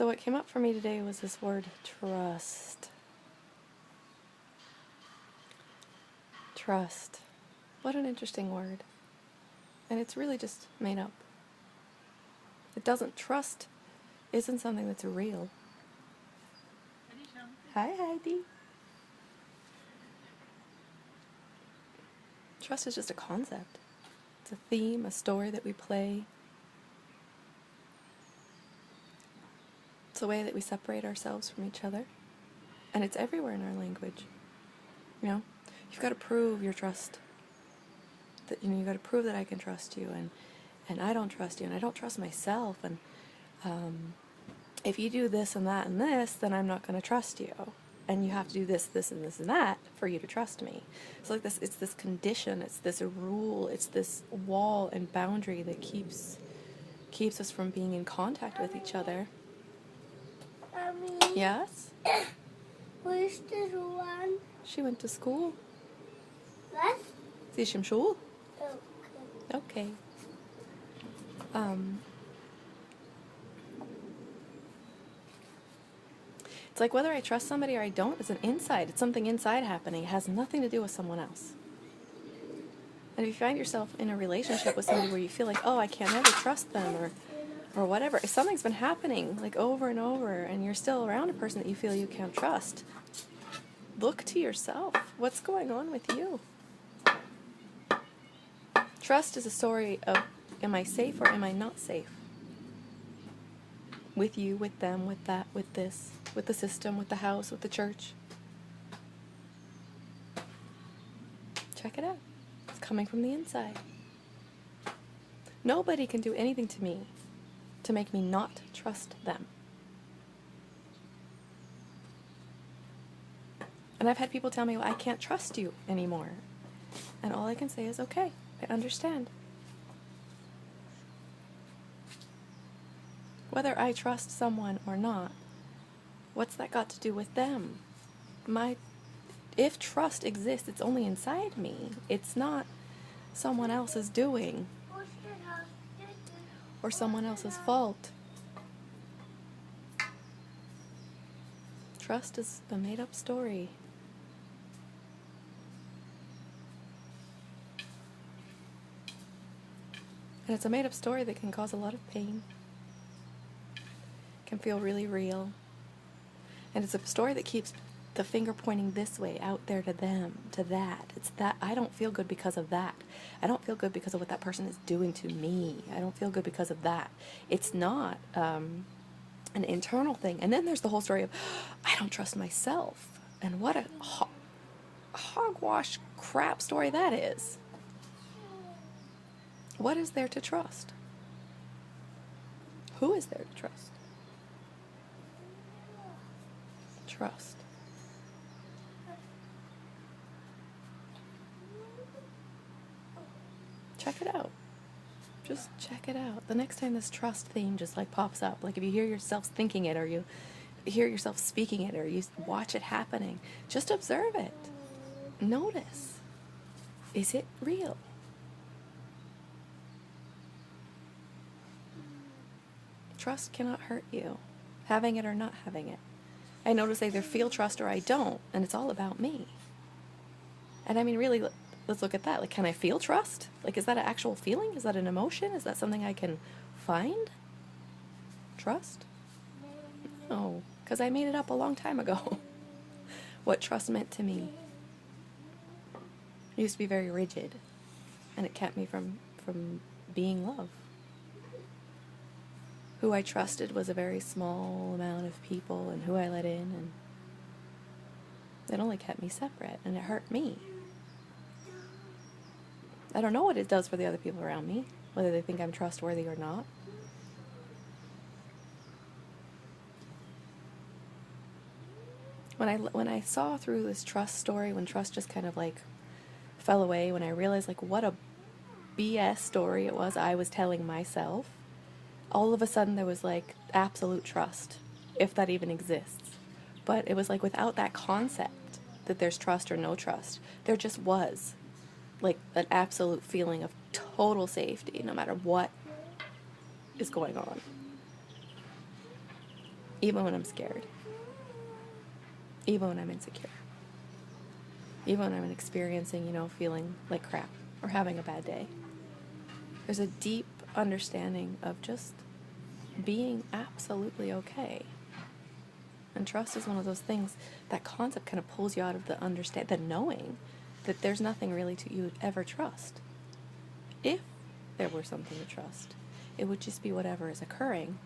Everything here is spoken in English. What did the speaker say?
So what came up for me today was this word trust. Trust. What an interesting word. And it's really just made up. It doesn't trust isn't something that's real. Hi, Heidi. Trust is just a concept. It's a theme, a story that we play. It's a way that we separate ourselves from each other. And it's everywhere in our language. You know, you've got to prove your trust. That, you've got to prove that I can trust you, and I don't trust you, and I don't trust myself, and if you do this and that and this, then I'm not going to trust you. And you have to do this, this, and this, and that for you to trust me. So like this, it's this condition, it's this rule, it's this wall and boundary that keeps us from being in contact with each other. Yes? Where's the one? She went to school. What? Sie ist im Schul? Okay. Okay. It's like whether I trust somebody or I don't, it's an inside. It's something inside happening. It has nothing to do with someone else. And if you find yourself in a relationship with somebody where you feel like, oh, I can't ever trust them or whatever, if something's been happening like over and over and you're still around a person that you feel you can't trust, look to yourself. What's going on with you? Trust is a story of, am I safe or am I not safe? With you, with them, with that, with this, with the system, with the house, with the church. Check it out. It's coming from the inside. Nobody can do anything to me to make me not trust them. And I've had people tell me, well, I can't trust you anymore. And all I can say is, okay, I understand. Whether I trust someone or not, what's that got to do with them? If trust exists, it's only inside me. It's not someone else's doing or someone else's fault. Trust is a made-up story. And it's a made-up story that can cause a lot of pain. Can feel really real. And it's a story that keeps the finger pointing this way, out there to them, to that. It's that I don't feel good because of that. I don't feel good because of what that person is doing to me. I don't feel good because of that. It's not an internal thing. And then there's the whole story of, I don't trust myself. And what a hogwash crap story that is. What is there to trust? Who is there to trust? Trust. Check it out. Just check it out. The next time this trust theme just like pops up, like if you hear yourself thinking it or you hear yourself speaking it or you watch it happening, just observe it. Notice. Is it real? Trust cannot hurt you, having it or not having it. I notice I either feel trust or I don't, and it's all about me. And I mean, really, let's look at that. Like, can I feel trust? Like, is that an actual feeling? Is that an emotion? Is that something I can find? Trust? No, because I made it up a long time ago. What trust meant to me. It used to be very rigid, and it kept me from being love. Who I trusted was a very small amount of people, and who I let in, and it only kept me separate, and it hurt me. I don't know what it does for the other people around me, whether they think I'm trustworthy or not. When I saw through this trust story, when trust just kind of like fell away, when I realized like what a BS story it was I was telling myself, all of a sudden there was like absolute trust, if that even exists. But it was like without that concept that there's trust or no trust, there just was like an absolute feeling of total safety no matter what is going on. Even when I'm scared. Even when I'm insecure. Even when I'm experiencing, feeling like crap or having a bad day. There's a deep understanding of just being absolutely okay. And trust is one of those things, that concept kind of pulls you out of the knowing that there's nothing really you would ever trust. If there were something to trust, it would just be whatever is occurring